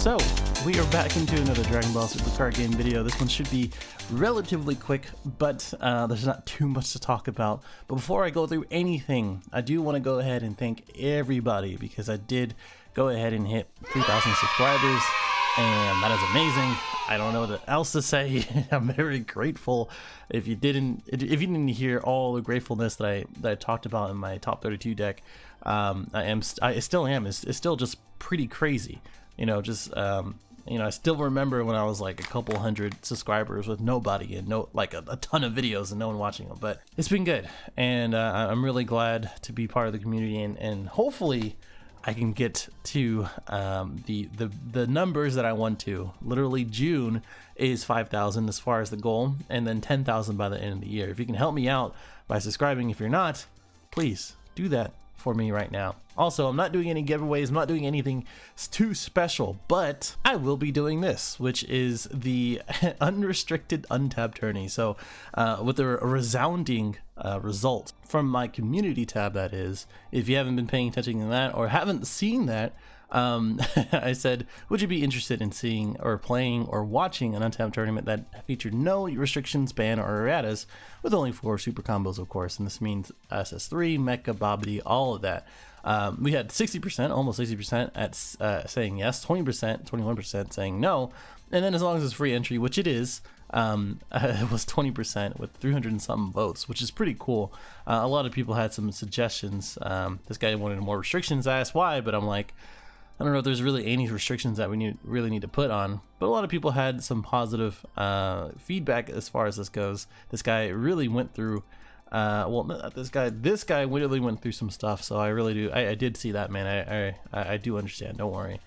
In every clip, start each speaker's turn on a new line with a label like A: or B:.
A: So, we are back into another Dragon Ball Super card game video. This one should be relatively quick, but there's not too much to talk about. But before I go through anything, I do want to go ahead and thank everybody, because I did go ahead and hit 3,000 subscribers, and that is amazing. I don't know what else to say. I'm very grateful. If you didn't hear all the gratefulness that I talked about in my top 32 deck, I still am. It's still just pretty crazy. You know, I still remember when I was like a couple hundred subscribers with nobody and a ton of videos and no one watching them. But it's been good, and I'm really glad to be part of the community, and hopefully I can get to the numbers that I want to. Literally June is 5,000 as far as the goal, and then 10,000 by the end of the year. If you can help me out by subscribing, if you're not, please do that for me right now. Also, I'm not doing any giveaways, I'm not doing anything too special, but I will be doing this, which is the Unrestricted Untapped Tourney. So with a resounding result from my community tab, that is. If you haven't been paying attention to that or haven't seen that, I said, would you be interested in seeing or playing or watching an untapped tournament that featured no restrictions, ban, or erratas, with only 4 super combos, of course, and this means SS3, Mecha, Babidi, all of that. We had 60%, almost 60% at saying yes, 20%, 21% saying no, and then as long as it's free entry, which it is, it was 20% with 300 and something votes, which is pretty cool. A lot of people had some suggestions. This guy wanted more restrictions. I asked why, but I'm like, I don't know if there's really any restrictions that we really need to put on, but a lot of people had some positive feedback as far as this goes. This guy really went through, this guy really went through some stuff, so I really do, I did see that, man. I do understand, don't worry.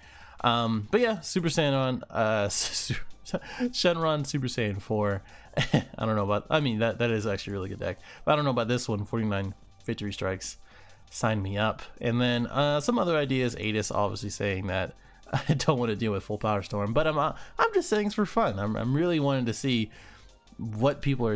A: But yeah, Super Saiyan Shenron Super Saiyan 4. I don't know about, I mean, that is actually a really good deck, but I don't know about this one. 49 Victory Strikes. Sign me up. And then some other ideas. Adis obviously saying that I don't want to deal with full Power Storm, but I'm just saying it's for fun. I'm really wanting to see what people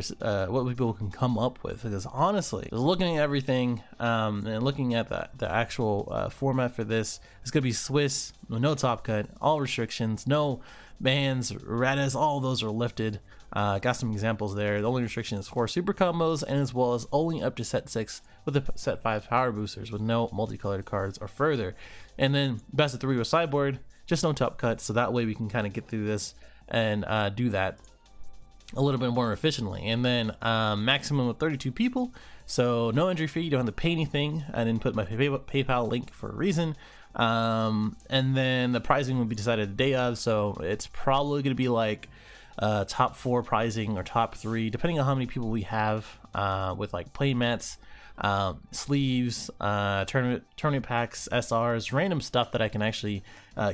A: can come up with, because honestly, looking at everything and looking at the actual format for this, it's gonna be Swiss, no top cut, all restrictions, no bans, ratas, all those are lifted. Got some examples there. The only restriction is 4 super combos, and as well as only up to set 6 with the set 5 power boosters with no multicolored cards or further. And then best of 3 with sideboard, just no top cut, so that way we can kind of get through this and do that a little bit more efficiently. And then maximum of 32 people, so no entry fee, you don't have to pay anything. I didn't put my PayPal link for a reason. And then the pricing will be decided the day of, so it's probably going to be like top 4 pricing or top 3, depending on how many people we have, with like play mats, sleeves, tournament packs, SRs, random stuff that I can actually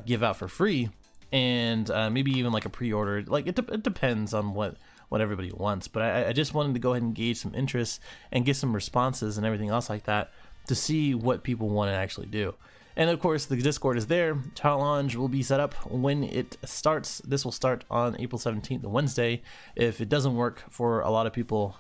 A: give out for free, and maybe even like a pre-order. Like it depends on what everybody wants, but I just wanted to go ahead and gauge some interest and get some responses and everything else like that to see what people want to actually do. And of course, the Discord is there. Challenge will be set up when it starts. This will start on April 17th, Wednesday. If it doesn't work for a lot of people,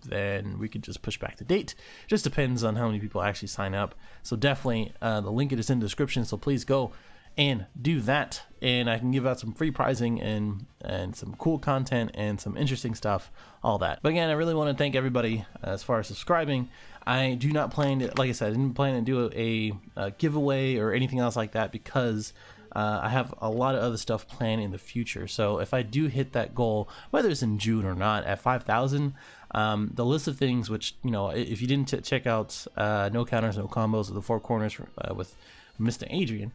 A: then we could just push back the date. Just depends on how many people actually sign up. So definitely, the link is in the description. So please go and do that. And I can give out some free pricing and some cool content and some interesting stuff, all that. But again, I really want to thank everybody as far as subscribing. I do not plan to, like I said, I didn't plan to do a giveaway or anything else like that, because I have a lot of other stuff planned in the future. So if I do hit that goal, whether it's in June or not, at 5,000, the list of things which, you know, if you didn't check out No Counters, No Combos of the Four Corners with Mr. Adrian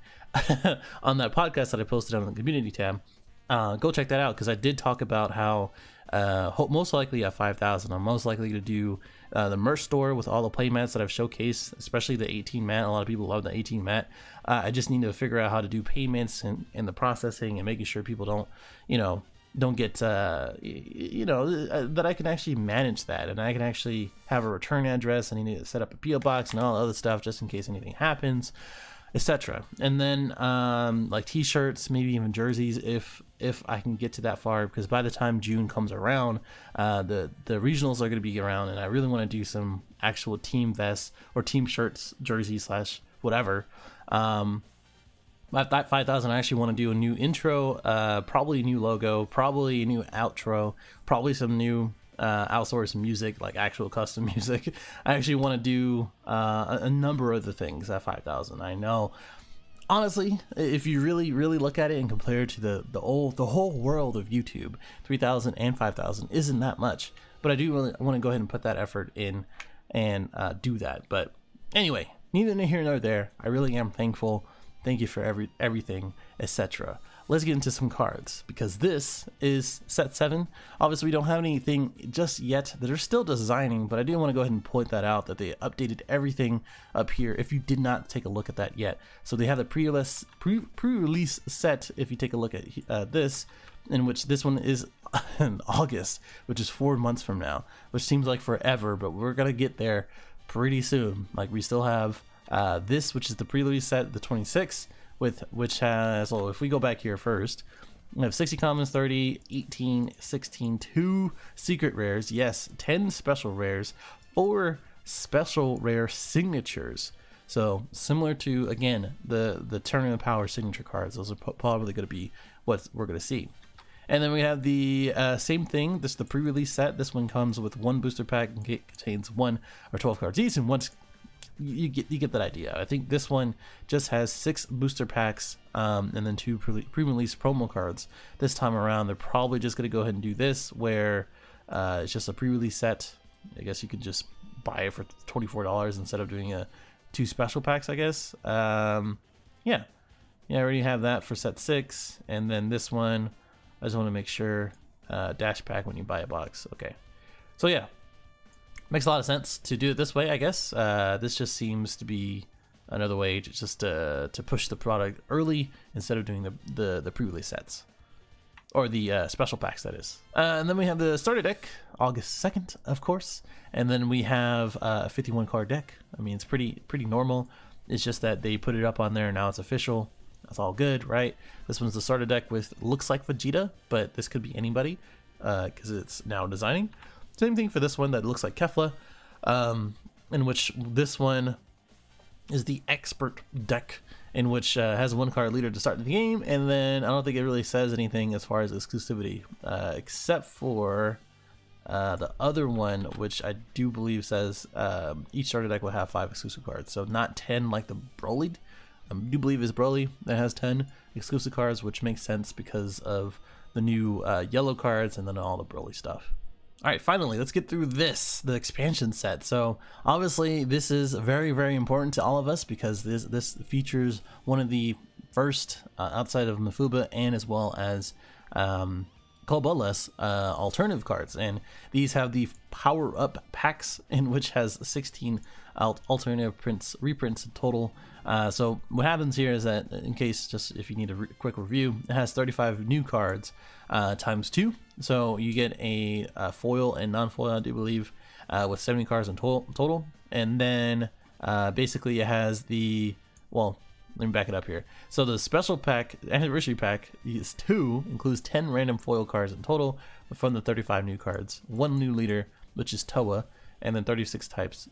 A: on that podcast that I posted on the community tab, go check that out, because I did talk about how most likely at 5,000 I'm most likely to do the merch store with all the playmats that I've showcased, especially the 18 mat. A lot of people love the 18 mat. I just need to figure out how to do payments and the processing and making sure people don't get that I can actually manage that, and I can actually have a return address, and I need to set up a PO box and all the other stuff just in case anything happens, etc. And then like t-shirts, maybe even jerseys if I can get to that far, because by the time June comes around, the regionals are going to be around, and I really want to do some actual team vests or team shirts, jerseys / whatever, At 5,000, I actually want to do a new intro, probably a new logo, probably a new outro, probably some new outsourced music, like actual custom music. I actually want to do a number of the things at 5,000. I know, honestly, if you really look at it and compare it to the whole world of YouTube, 3,000 and 5,000 isn't that much. But I do really want to go ahead and put that effort in and do that. But anyway, neither here nor there. I really am thankful. Thank you for everything, etc. Let's get into some cards, because this is set 7. Obviously, we don't have anything just yet. They're still designing, but I do want to go ahead and point that out, that they updated everything up here if you did not take a look at that yet. So they have the pre-release set, if you take a look at this, in which this one is in August, which is 4 months from now, which seems like forever, but we're going to get there pretty soon. Like, we still have this, which is the pre-release set, the 26, which has, well, if we go back here first, we have 60 commons, 30, 18, 16, 2 secret rares, yes, 10 special rares, 4 special rare signatures. So similar to, again, the Tournament Power signature cards, those are probably going to be what we're going to see. And then we have the same thing. This is the pre-release set. This one comes with 1 booster pack and contains 1 or 12 cards each, and once you get that idea. I think this one just has 6 booster packs and then 2 pre-release promo cards. This time around, they're probably just going to go ahead and do this, where it's just a pre-release set. I guess you could just buy it for $24 instead of doing 2 special packs, I guess. Yeah, I already have that for set 6. And then this one, I just want to make sure, dash pack when you buy a box. Okay, so yeah. Makes a lot of sense to do it this way, I guess. This just seems to be another way to push the product early instead of doing the pre-release sets, or the special packs, that is. And then we have the starter deck, August 2nd, of course. And then we have a 51 card deck. I mean, it's pretty normal. It's just that they put it up on there, and now it's official. That's all good, right? This one's the starter deck with, looks like Vegeta, but this could be anybody because it's now designing. Same thing for this one that looks like Kefla, in which this one is the expert deck, in which has 1 card leader to start the game, and then I don't think it really says anything as far as exclusivity, except for the other one, which I do believe says each starter deck will have 5 exclusive cards, so not 10 like the Broly. I do believe it's Broly that has 10 exclusive cards, which makes sense because of the new yellow cards and then all the Broly stuff. All right, finally, let's get through the expansion set. So obviously this is very important to all of us, because this features one of the first outside of Mafuba and as well as Colboless alternative cards, and these have the power up packs, in which has 16 alternative reprints in total. So what happens here is that, in case, just if you need a quick review, it has 35 new cards times 2. So you get a foil and non-foil, I do believe, with 70 cards in total. And then basically it has the, well, let me back it up here. So the special pack, anniversary pack, is 2, includes 10 random foil cards in total from the 35 new cards, 1 new leader, which is Toa, and then 36 types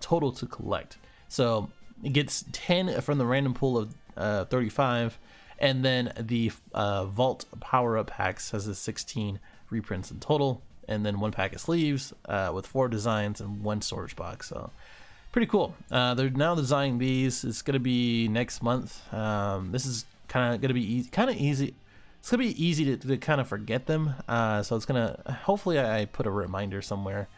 A: total to collect. So it gets 10 from the random pool of 35, and then the Vault Power-Up packs has the 16 reprints in total, and then 1 pack of sleeves with 4 designs and 1 storage box. So pretty cool. They're now designing these. It's going to be next month. This is kind of going to be easy. It's going to be easy to kind of forget them. So it's going to, hopefully I put a reminder somewhere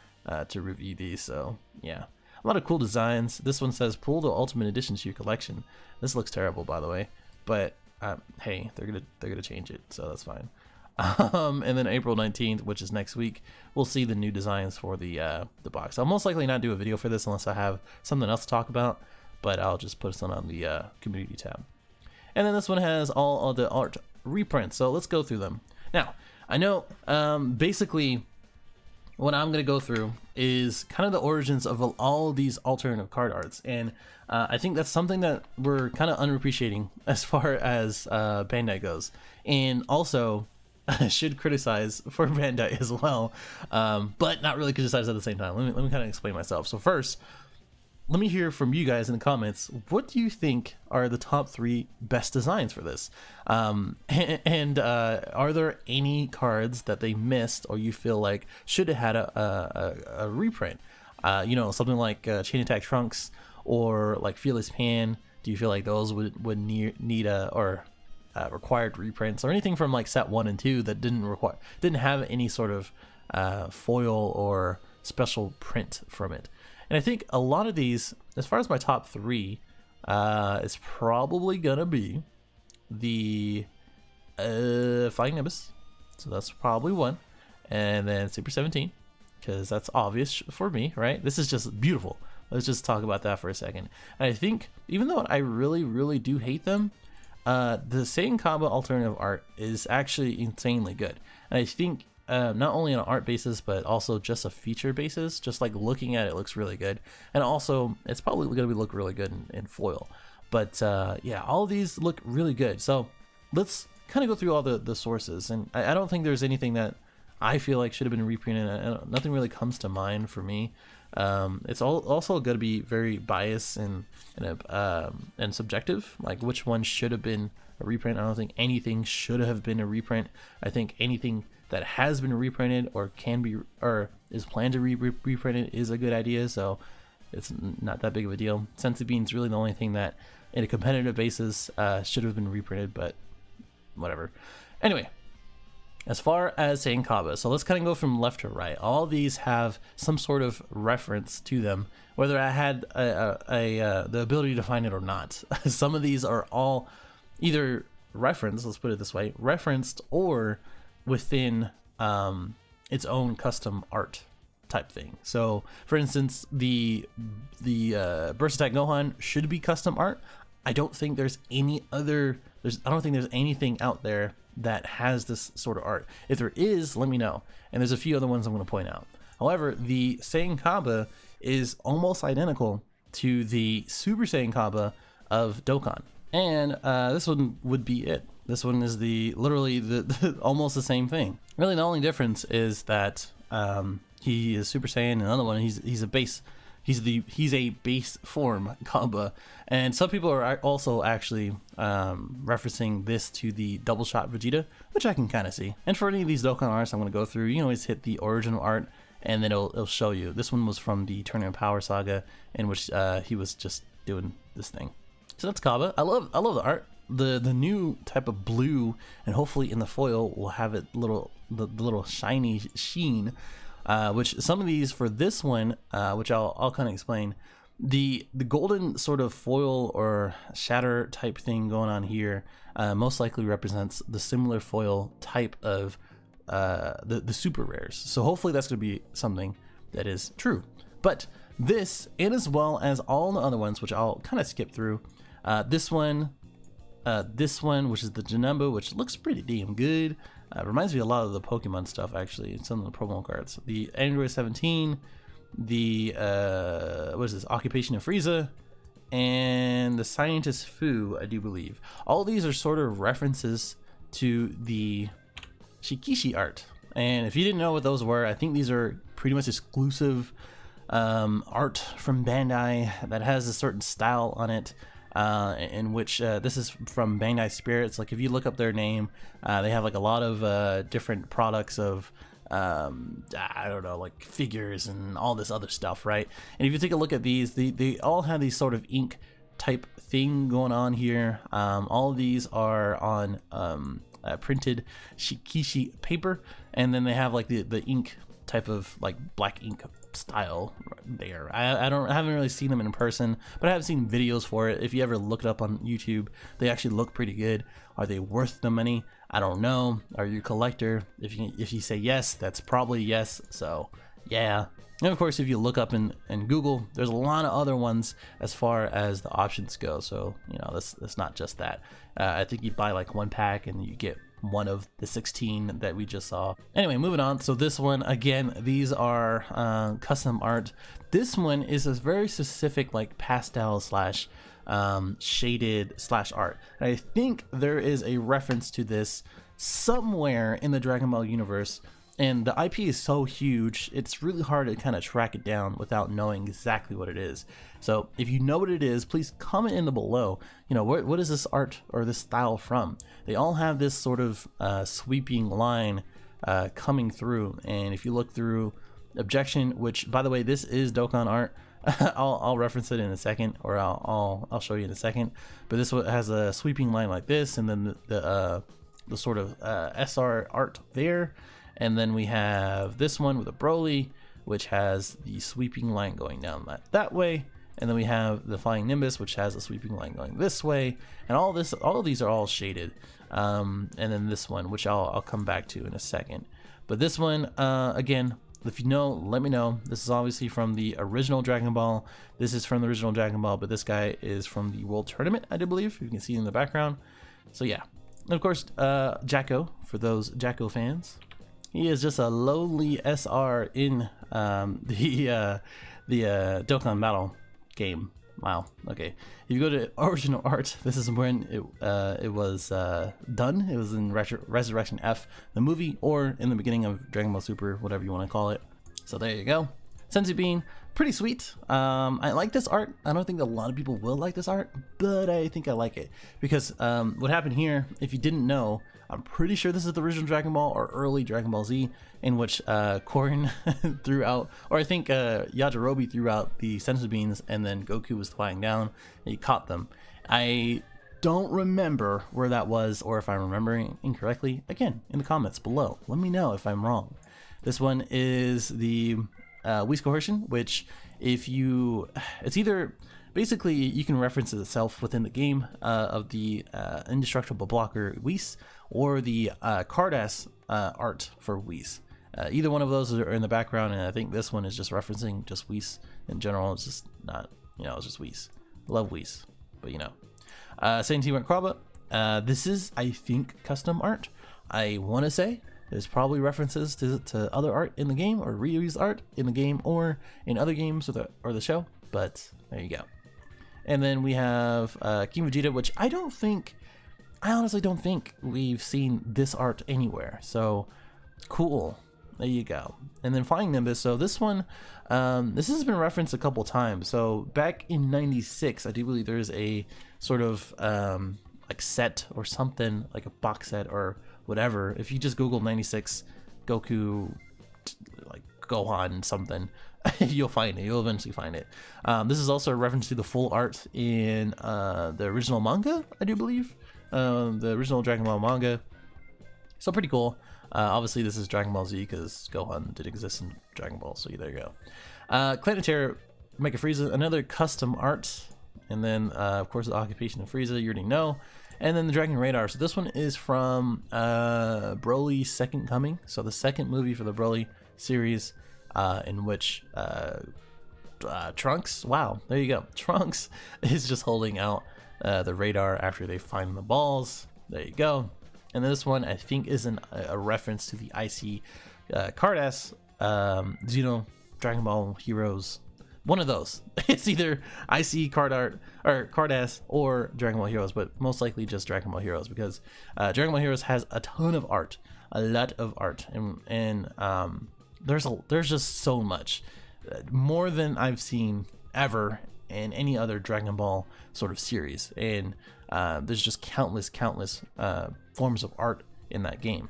A: to review these. So yeah, a lot of cool designs. This one says pull the Ultimate Edition to your collection. This looks terrible, by the way, but hey, they're gonna change it, so that's fine. And then April 19th, which is next week, we'll see the new designs for the box. I'll most likely not do a video for this unless I have something else to talk about, but I'll just put some on the community tab. And then this one has all of the art reprints, so let's go through them. Now, I know basically what I'm going to go through is kind of the origins of all these alternative card arts, and I think that's something that we're kind of underappreciating as far as Bandai goes, and also I should criticize for Bandai as well, but not really criticize at the same time. Let me kind of explain myself. So first, let me hear from you guys in the comments. What do you think are the top 3 best designs for this? And are there any cards that they missed or you feel like should have had a reprint? You know, something like Chain Attack Trunks or like Fearless Pan. Do you feel like those would need required reprints, or anything from like set 1 and 2 that didn't have any sort of foil or special print from it? And I think a lot of these, as far as my top 3, is probably gonna be the Flying Nimbus, so that's probably 1, and then Super 17, because that's obvious for me, right? This is just beautiful. Let's just talk about that for a second. And I think, even though I really do hate them, the Saiyan Kaba alternative art is actually insanely good. And I think not only on an art basis, but also just a feature basis, just like looking at it looks really good. And also, it's probably going to look really good in foil. But yeah, all of these look really good. So let's kind of go through all the sources. And I don't think there's anything that I feel like should have been reprinted. Nothing really comes to mind for me. It's also going to be very biased and subjective, like which one should have been a reprint. I don't think anything should have been a reprint. I think anything that has been reprinted or can be or is planned to be reprinted is a good idea, so it's not that big of a deal. Senzu Bean's really the only thing that in a competitive basis should have been reprinted, but whatever. Anyway, as far as Saiyan Kaba, so let's kind of go from left to right. All these have some sort of reference to them, whether I had the ability to find it or not. Some of these are all either referenced, let's put it this way, referenced or within its own custom art type thing. So for instance, the Burst Attack Gohan should be custom art. I don't think there's any other, I don't think there's anything out there that has this sort of art. If there is, let me know. And there's a few other ones I'm going to point out. However, the Saiyan Kaba is almost identical to the Super Saiyan Kaba of Dokkan. And this one would be it. This one is literally almost the same thing. Really, the only difference is that he is Super Saiyan, and another one he's a base. He's a base form Kaba, and some people are also actually referencing this to the double shot Vegeta, which I can kind of see. And for any of these Dokkan arts I'm going to go through, you can always hit the original art, and then it'll show you. This one was from the Tournament Power Saga, in which he was just doing this thing. So that's Kaba. I love the art. The new type of blue, and hopefully in the foil will have the little shiny sheen, which some of these for this one, which I'll kind of explain. The golden sort of foil or shatter type thing going on here most likely represents the similar foil type of the super rares. So hopefully that's going to be something that is true. But this, and as well as all the other ones, which I'll kind of skip through, this one, which is the Janemba, which looks pretty damn good. Reminds me a lot of the Pokemon stuff, actually, some of the promo cards. The Android 17, the what is this, Occupation of Frieza, and the Scientist Fu, I do believe. All these are sort of references to the Shikishi art. And if you didn't know what those were, I think these are pretty much exclusive art from Bandai that has a certain style on it. In which this is from Nuys Spirit. Like if you look up their name, they have like a lot of different products of I don't know, like figures and all this other stuff, right? And if you take a look at these, they all have these sort of ink type thing going on here. All of these are on printed Shikishi paper, and then they have like the ink type of like black ink style there. I haven't really seen them in person, but I have seen videos for it. If you ever look it up on YouTube, they actually look pretty good. Are they worth the money? I don't know. Are you a collector? If you say yes, that's probably yes. So yeah. And of course, if you look up in Google, there's a lot of other ones as far as the options go. So you know, that's not just that. I think you buy like one pack and you get one of the 16 that we just saw. Anyway, moving on. So this one, again, these are custom art. This one is a very specific like pastel slash shaded slash art. And I think there is a reference to this somewhere in the Dragon Ball universe And the IP is so huge, it's really hard to kind of track it down without knowing exactly what it is. So if you know what it is, please comment in the below. You know, what is this art or this style from? They all have this sort of sweeping line coming through. And if you look through Objection, which by the way, this is Dokkan art. I'll reference it in a second, or I'll show you in a second. But this one has a sweeping line like this, and then the sort of SR art there. And then we have this one with a Broly, which has the sweeping line going down that way. And then we have the Flying Nimbus, which has a sweeping line going this way. And all of these are all shaded. And then this one, which I'll come back to in a second. But this one, again, if you know, let me know. This is obviously from the original Dragon Ball. This is from the original Dragon Ball, but this guy is from the World Tournament, I do believe. You can see in the background. So yeah. And of course, Jacko, for those Jacko fans. He is just a lowly SR in the Dokkan Battle game. Wow. Okay. If you go to original art, this is when it was done. It was in Resurrection F, the movie, or in the beginning of Dragon Ball Super, whatever you want to call it. So there you go. Senzu Bean, pretty sweet. I like this art. I don't think a lot of people will like this art, but I think I like it because what happened here, if you didn't know, I'm pretty sure this is the original Dragon Ball or early Dragon Ball Z, in which Korin threw out, or I think Yajirobe threw out the Senzu Beans, and then Goku was flying down and he caught them. I don't remember where that was, or if I'm remembering incorrectly. Again, in the comments below, let me know if I'm wrong. This one is the Whis Coercion, which it's either, basically you can reference it itself within the game of the Indestructible Blocker Whis, or the Cardass art for Whis. Either one of those are in the background, and I think this one is just referencing just Whis in general. It's just not, it's just Whis. Love Whis, but Saint T. Kraba. This is, I think, custom art. I want to say there's probably references to other art in the game, or reused art in the game or in other games or the show, but there you go. And then we have King Vegeta, which I honestly don't think we've seen this art anywhere. So cool. There you go. And then Flying Nimbus. So this one, this has been referenced a couple times. So back in '96, I do believe there's a sort of like set or something, like a box set or whatever. If you just Google '96 Goku, like Gohan something, you'll find it. You'll eventually find it. This is also a reference to the full art in the original manga, I do believe. The original Dragon Ball manga. So pretty cool. Obviously this is Dragon Ball Z because Gohan did exist in Dragon Ball, so there you go. Clan of Terror, Mecha Frieza, another custom art. And then of course the Occupation of Frieza, you already know. And then the Dragon Radar. So this one is from Broly's Second Coming. So the second movie for the Broly series, in which Trunks, wow, there you go. Trunks is just holding out the radar after they find the balls. There you go. And this one, I think, is a reference to the IC Cardass Xeno Dragon Ball Heroes. One of those. It's either IC Card Art or Cardass or Dragon Ball Heroes, but most likely just Dragon Ball Heroes, because Dragon Ball Heroes has a ton of art, a lot of art, and there's just so much, more than I've seen ever in any other Dragon Ball sort of series, and there's just countless forms of art in that game.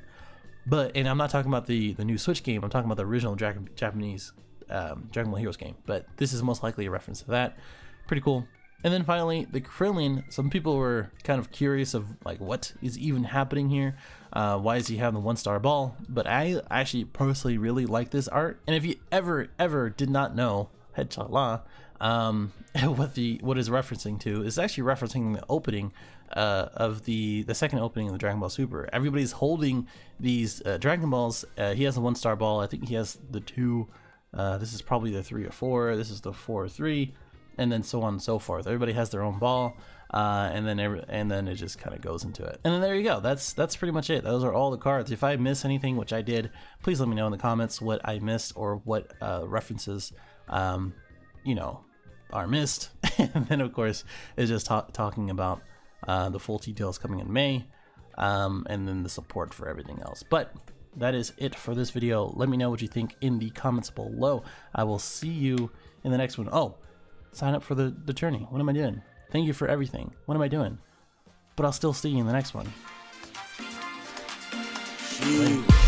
A: And I'm not talking about the new Switch game. I'm talking about the original Japanese Dragon Ball Heroes game, but this is most likely a reference to that. Pretty cool. And then finally, the Crillon. Some people were kind of curious of like, what is even happening here? Why is he having the 1-star ball? But I actually personally really like this art. And if you ever did not know, Headshot what is referencing to is actually referencing the opening of the second opening of the Dragon Ball Super. Everybody's holding these Dragon Balls. He has the 1-star ball. I think he has the 2. This is probably the 3 or 4. This is the 4 or 3, and then so on and so forth. Everybody has their own ball, and then it just kind of goes into it. And then there you go. That's pretty much it. Those are all the cards. If I miss anything, which I did, please let me know in the comments what I missed or what references are missed. And then of course it's just talking about the full details coming in May, and then the support for everything else. But that is it for this video. Let me know what you think in the comments below. I will see you in the next one. Oh, sign up for the tourney. What am I doing? Thank you for everything. What am I doing? But I'll still see you in the next one. Later.